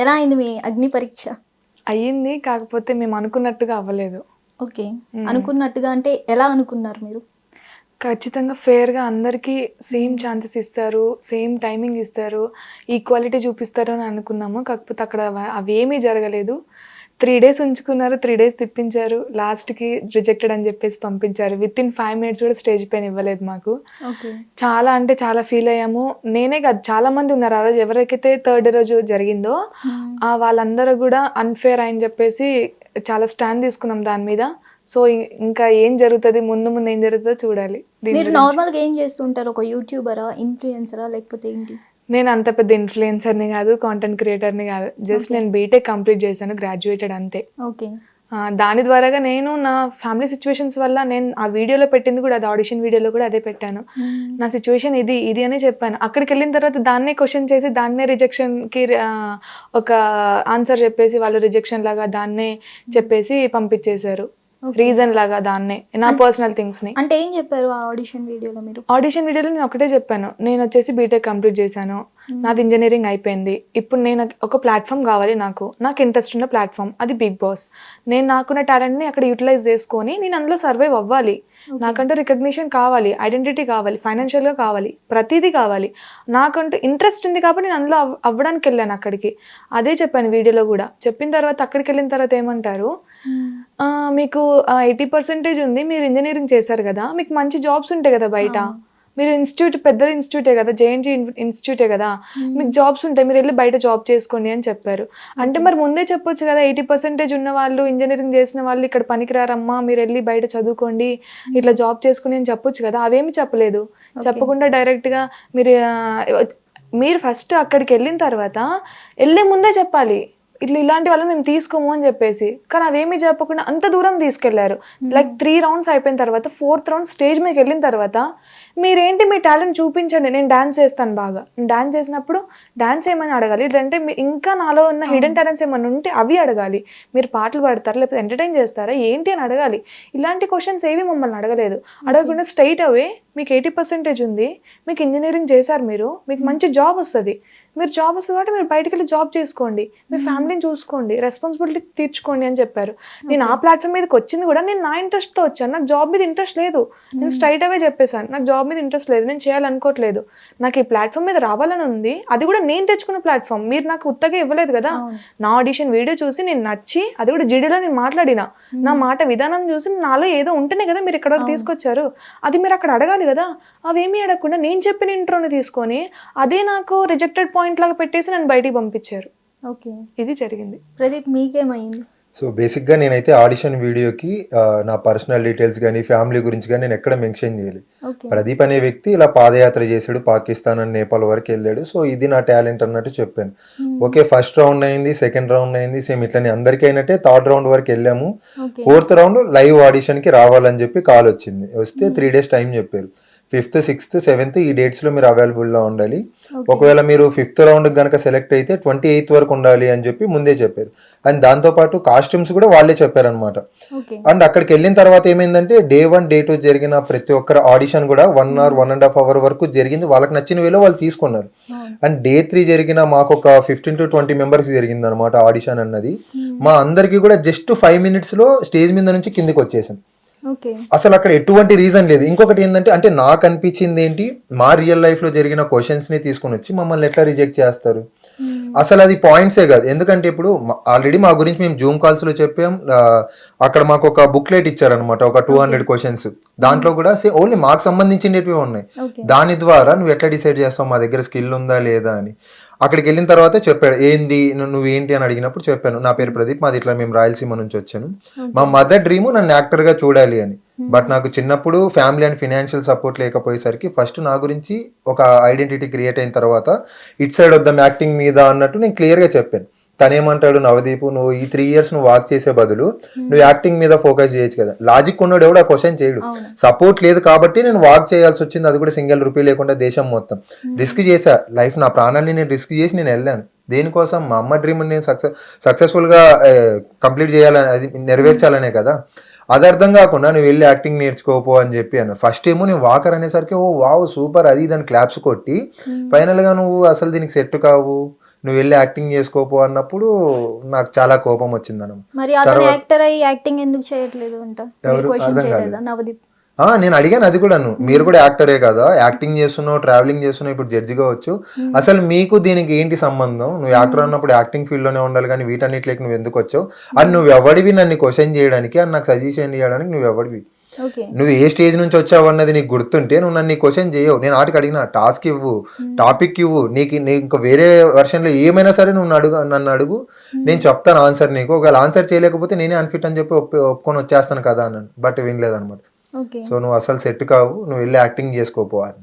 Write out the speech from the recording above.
ఎలా అయింది మీ అగ్ని పరీక్ష? అయ్యింది. కాకపోతే మేము అనుకున్నట్టుగా అవ్వలేదు. ఓకే. అనుకున్నట్టుగా అంటే ఎలా అనుకున్నారు మీరు? ఖచ్చితంగా ఫెయిర్‌గా అందరికీ సేమ్ ఛాన్సెస్ ఇస్తారు. సేమ్ టైమింగ్ ఇస్తారు. ఈక్వాలిటీ చూపిస్తారు అని అనుకున్నాము. కాకపోతే అక్కడ అవేమీ జరగలేదు. 3 డేస్ ఉంచుకున్నారు. 3 డేస్ తిప్పించారు. లాస్ట్‌కి రిజెక్టెడ్ అని చెప్పేసి పంపించారు. వితిన్ 5 మినిట్స్ కూడా స్టేజ్ పైన ఇవ్వలేదు మాకు. ఓకే. చాలా అంటే చాలా ఫీల్ అయ్యాము. నేనే కాదు చాలా మంది ఉన్నారు. ఆ రోజు ఎవరికైతే థర్డ్ రోజు జరిగిందో వాళ్ళందరూ కూడా అన్‌ఫెయిర్ అని చెప్పేసి చాలా స్టాండ్ తీసుకున్నాం దాని మీద. సో, ఇంకా ఏం జరుగుతది? ముందు ముందు ఏం జరుగుతదో చూడాలి. దీని మీరు గురించి. నార్మల్‌గా ఏం చేస్తుంటారు? ఒక యూట్యూబరా? ఇన్‌ఫ్లుయెన్సరా? లేకపోతే ఏంటి? నేను అంత పెద్ద ఇన్‌ఫ్లుయెన్సర్‌ని గాదు. కాంటెంట్ క్రియేటర్‌ని గాదు. జస్ట్ నేను బీటెక్ కంప్లీట్ చేశాను. గ్రాడ్యుయేటెడ్ అంతే. ఓకే. దాని ద్వారాగా నేను నా ఫ్యామిలీ సిట్యుయేషన్స్ వల్ల నేను ఆ వీడియోలో పెట్టింది కూడా అది ఆడిషన్ వీడియోలో కూడా అదే పెట్టాను. నా సిట్యుయేషన్ ఇది అనే చెప్పాను. అక్కడికెళ్ళిన తర్వాత దాన్నే క్వెషన్ చేసి దాన్నే రిజెక్షన్‌కి ఒక ఆన్సర్ చెప్పేసి వాళ్ళు రిజెక్షన్ లాగా దాన్నే చెప్పేసి పంపించేశారు. రీజన్ లాగా దాన్నే నా పర్సనల్ థింగ్స్‌ని. అంటే ఏం చెప్పారు ఆ ఆడిషన్ వీడియోలో మీరు? ఆడిషన్ వీడియోలో నేను ఒకటే చెప్పాను. నేను వచ్చేసి బీటెక్ కంప్లీట్ చేశాను. నాది ఇంజినీరింగ్ అయిపోయింది. ఇప్పుడు నేను ఒక ప్లాట్ఫామ్ కావాలి నాకు ఇంట్రెస్ట్ ఉన్న ప్లాట్ఫామ్ అది బిగ్ బాస్. నేను నాకున్న టాలెంట్ని అక్కడ యూటిలైజ్ చేసుకొని నేను అందులో సర్వైవ్ అవ్వాలి. నాకంటూ రికగ్నిషన్ కావాలి, ఐడెంటిటీ కావాలి, ఫైనాన్షియల్గా కావాలి, ప్రతిదీ కావాలి. నాకంటూ ఇంట్రెస్ట్ ఉంది కాబట్టి నేను అందులో అవ్వడానికి వెళ్ళాను అక్కడికి. అదే చెప్పాను వీడియోలో కూడా. చెప్పిన తర్వాత అక్కడికి వెళ్ళిన తర్వాత ఏమంటారు, మీకు 80% ఉంది, మీరు ఇంజనీరింగ్ చేశారు కదా, మీకు మంచి జాబ్స్ ఉంటాయి కదా బయట, మీరు పెద్ద ఇన్స్టిట్యూటే కదా, జేఎన్టీ ఇన్స్టిట్యూటే కదా, మీకు జాబ్స్ ఉంటాయి, మీరు వెళ్ళి బయట జాబ్ చేసుకోండి అని చెప్పారు. అంటే మరి ముందే చెప్పొచ్చు కదా, 80% ఉన్న వాళ్ళు ఇంజనీరింగ్ చేసిన వాళ్ళు ఇక్కడ పనికిరారమ్మా, మీరు వెళ్ళి బయట చదువుకోండి, ఇట్లా జాబ్ చేసుకోండి అని చెప్పొచ్చు కదా. అవేమి చెప్పలేదు. చెప్పకుండా డైరెక్ట్గా మీరు ఫస్ట్ అక్కడికి వెళ్ళిన తర్వాత వెళ్ళే ముందే చెప్పాలి, ఇలాంటి వాళ్ళని మేము తీసుకోము అని చెప్పేసి. కానీ అవేమీ చెప్పకుండా అంత దూరం తీసుకెళ్లారు. లైక్ 3 రౌండ్స్ అయిపోయిన తర్వాత 4th రౌండ్ స్టేజ్ మీకు వెళ్ళిన తర్వాత మీరేంటి మీ టాలెంట్ చూపించండి, నేను డాన్స్ చేస్తాను బాగా, డాన్స్ చేసినప్పుడు డాన్స్ ఏమని అడగాలి, లేదంటే ఇంకా నాలో ఉన్న హిడెన్ టాలెంట్స్ ఏమైనా ఉంటే అవి అడగాలి. మీరు పాటలు పాడతారా లేకపోతే ఎంటర్టైన్ చేస్తారా ఏంటి అని అడగాలి. ఇలాంటి క్వశ్చన్స్ ఏవి మమ్మల్ని అడగలేదు. అడగకుండా స్ట్రైట్ అవే మీకు 80% ఉంది, మీకు ఇంజనీరింగ్ చేశారు, మీకు మంచి జాబ్ వస్తుంది, మీరు జాబ్ వస్తుంది కాబట్టి మీరు బయటకు వెళ్ళి జాబ్ చేసుకోండి, మీ ఫ్యామిలీని చూసుకోండి, రెస్పాన్సిబిలిటీ తీర్చుకోండి అని చెప్పారు. నేను ఆ ప్లాట్ఫామ్ మీదకి వచ్చింది కూడా నేను నా ఇంట్రెస్ట్తో వచ్చాను. నాకు జాబ్ మీద ఇంట్రెస్ట్ లేదు. నేను స్ట్రైట్ అవే చెప్పేశాను, నాకు జాబ్ మీద ఇంట్రెస్ట్ లేదు, నేను చేయాలనుకోవట్లేదు, నాకు ఈ ప్లాట్ఫామ్ మీద రావాలని ఉంది, అది కూడా నేను తెచ్చుకున్న ప్లాట్ఫామ్, మీరు నాకు ఉత్తగా ఇవ్వలేదు కదా. నా ఆడిషన్ వీడియో చూసి నేను నచ్చి, అది కూడా జిడిలో నేను మాట్లాడినా, నా మాట విధానం చూసి నాలో ఏదో ఉంటేనే కదా మీరు ఇక్కడ వరకు తీసుకొచ్చారు, అది మీరు అక్కడ అడగాలి కదా. అవేమీ అడగకుండా నేను చెప్పిన ఇంట్రోని తీసుకొని అదే నాకు రిజెక్టెడ్ పాయింట్ లాగా పెట్టేసి నన్ను బయటికి పంపించారు. ఓకే, ఇది జరిగింది. ప్రదీప్ మీకేమైంది? సో బేసిక్గా నేనైతే ఆడిషన్ వీడియోకి నా పర్సనల్ డీటెయిల్స్ కానీ ఫ్యామిలీ గురించి కానీ నేను ఎక్కడ మెన్షన్ చేయాలి. ప్రదీప్ అనే వ్యక్తి ఇలా పాదయాత్ర చేశాడు, పాకిస్తాన్ అండ్ నేపాల్ వరకు వెళ్ళాడు, సో ఇది నా టాలెంట్ అన్నట్టు చెప్పాను. ఓకే, ఫస్ట్ రౌండ్ అయింది, సెకండ్ రౌండ్ అయింది, సేమ్ ఇట్లనే అందరికీ అయినట్టే 3rd రౌండ్ వరకు వెళ్ళాము. 4th రౌండ్ లైవ్ ఆడిషన్కి రావాలని చెప్పి కాల్ వచ్చింది. వస్తే 3 డేస్ టైం చెప్పారు. 5th, 6th, 7th ఈ డేట్స్లో మీరు అవైలబుల్లో ఉండాలి. ఒకవేళ మీరు 5th రౌండ్ కనుక సెలెక్ట్ అయితే 28th వరకు ఉండాలి అని చెప్పి ముందే చెప్పారు. అండ్ దాంతోపాటు కాస్ట్యూమ్స్ కూడా వాళ్ళే చెప్పారనమాట. అండ్ అక్కడికి వెళ్ళిన తర్వాత ఏమైందంటే Day 1, Day 2 జరిగిన ప్రతి ఒక్కరు ఆడిషన్ కూడా 1 hour, 1.5 hour వరకు జరిగింది. వాళ్ళకి నచ్చిన వేలో వాళ్ళు తీసుకున్నారు. అండ్ Day 3 జరిగిన మాకు ఒక 15 to 20 మెంబర్స్ జరిగింది అనమాట ఆడిషన్ అన్నది. మా అందరికీ కూడా జస్ట్ 5 minutesలో స్టేజ్ మీద నుంచి కిందికి వచ్చేసాం. అసలు అక్కడ ఎటువంటి రీజన్ లేదు. ఇంకొకటి ఏంటంటే, అంటే నాకు అనిపించింది ఏంటి, మా రియల్ లైఫ్ లో జరిగిన క్వశ్చన్స్ ని తీసుకొని వచ్చి మమ్మల్ని ఎట్లా రిజెక్ట్ చేస్తారు, అసలు అది పాయింట్సే కాదు. ఎందుకంటే ఇప్పుడు ఆల్రెడీ మా గురించి మేము జూమ్ కాల్స్ లో చెప్పాం. అక్కడ మాకు ఒక బుక్లెట్ ఇచ్చారనమాట, ఒక 200 క్వశ్చన్స్. దాంట్లో కూడా ఓన్లీ మాకు సంబంధించినవి ఉన్నాయి. దాని ద్వారా నువ్వు ఎట్లా డిసైడ్ చేస్తావు మా దగ్గర స్కిల్ ఉందా లేదా అని. అక్కడికి వెళ్ళిన తర్వాత చెప్పాడు, ఏంది నువ్వు ఏంటి అని అడిగినప్పుడు చెప్పాను, నా పేరు ప్రదీప్, మాది ఇట్లా మేము రాయలసీమ నుంచి వచ్చాను, మా మదర్ డ్రీమ్ నన్ను యాక్టర్ గా చూడాలి అని. బట్ నాకు చిన్నప్పుడు ఫ్యామిలీ అండ్ ఫినాన్షియల్ సపోర్ట్ లేకపోయేసరికి ఫస్ట్ నా గురించి ఒక ఐడెంటిటీ క్రియేట్ అయిన తర్వాత ఇట్ సైడ్ వద్దాం యాక్టింగ్ మీద అన్నట్టు నేను క్లియర్ గా చెప్పాను. తనేమంటాడు, నవదీప్ నువ్వు ఈ 3 years నువ్వు వాక్ చేసే బదులు నువ్వు యాక్టింగ్ మీద ఫోకస్ చేయొచ్చు కదా. లాజిక్ ఉన్నాడు ఎవడు ఆ క్వశ్చన్ చేయడు. సపోర్ట్ లేదు కాబట్టి నేను వాక్ చేయాల్సి వచ్చింది, అది కూడా సింగిల్ రూపీ లేకుండా దేశం మొత్తం రిస్క్ చేశా. లైఫ్ నా ప్రాణాన్ని నేను రిస్క్ చేసి నేను వెళ్ళాను. దేనికోసం? మా అమ్మ డ్రీమ్ నేను సక్సెస్ఫుల్ గా కంప్లీట్ చేయాలని, అది నెరవేర్చాలనే కదా. అది అర్థం కాకుండా నువ్వు వెళ్ళి యాక్టింగ్ నేర్చుకోపో అని చెప్పి అన్న. ఫస్ట్ ఏమో నేను వాకర్ అనేసరికి ఓ వావ్ సూపర్ అది దాని క్లాప్స్ కొట్టి, ఫైనల్ గా నువ్వు అసలు దీనికి సెట్ కావు, నువ్వు వెళ్ళి యాక్టింగ్ చేసుకోపో అన్నప్పుడు నాకు చాలా కోపం వచ్చింది అన్న. మరి అతను యాక్టర్ అయ్యి యాక్టింగ్ ఎందుకు చేయట్లేదు అంట? ఎవరు? క్వశ్చన్ అర్థం చేయలేదా కాలేదు. నవదీప్? నేను అడిగాను అది కూడాను, మీరు కూడా యాక్టరే కదా, యాక్టింగ్ చేస్తున్నావు, ట్రావెలింగ్ చేస్తున్నావు, ఇప్పుడు జడ్జి కావచ్చు, అసలు మీకు దీనికి ఏంటి సంబంధం? నువ్వు యాక్టర్ అన్నప్పుడు యాక్టింగ్ ఫీల్డ్ లోనే ఉండాలి కానీ వీటన్నిటికి నువ్వు ఎందుకు వచ్చావు అని నువ్వు ఎవడివి నన్ను క్వశ్చన్ చేయడానికి అని నాకు సజెషన్ చేయడానికి నువ్వు ఎవడివి? ఓకే. నువ్వు ఏ స్టేజ్ నుంచి వచ్చావు అన్నది నీకు గుర్తుంటే నువ్వు నన్ను క్వశ్చన్ చేయవు. నేను ఆటకి అడిగిన టాస్క్ ఇవ్వు, టాపిక్ ఇవ్వు, నీకు ఇంకా వేరే వెర్షన్లో ఏమైనా సరే నువ్వు నన్ను అడుగు, నేను చెప్తాను ఆన్సర్ నీకు. ఒకవేళ ఆన్సర్ చేయలేకపోతే నేనే అన్ఫిట్ అని చెప్పి ఒప్పుకొని వచ్చేస్తాను కదా అన్నాను. బట్ వినలేదన్నమాట. ఓకే. సో నువ్వు అసలు సెట్ కావు, నువ్వు వెళ్ళి యాక్టింగ్ చేసుకోపో అని.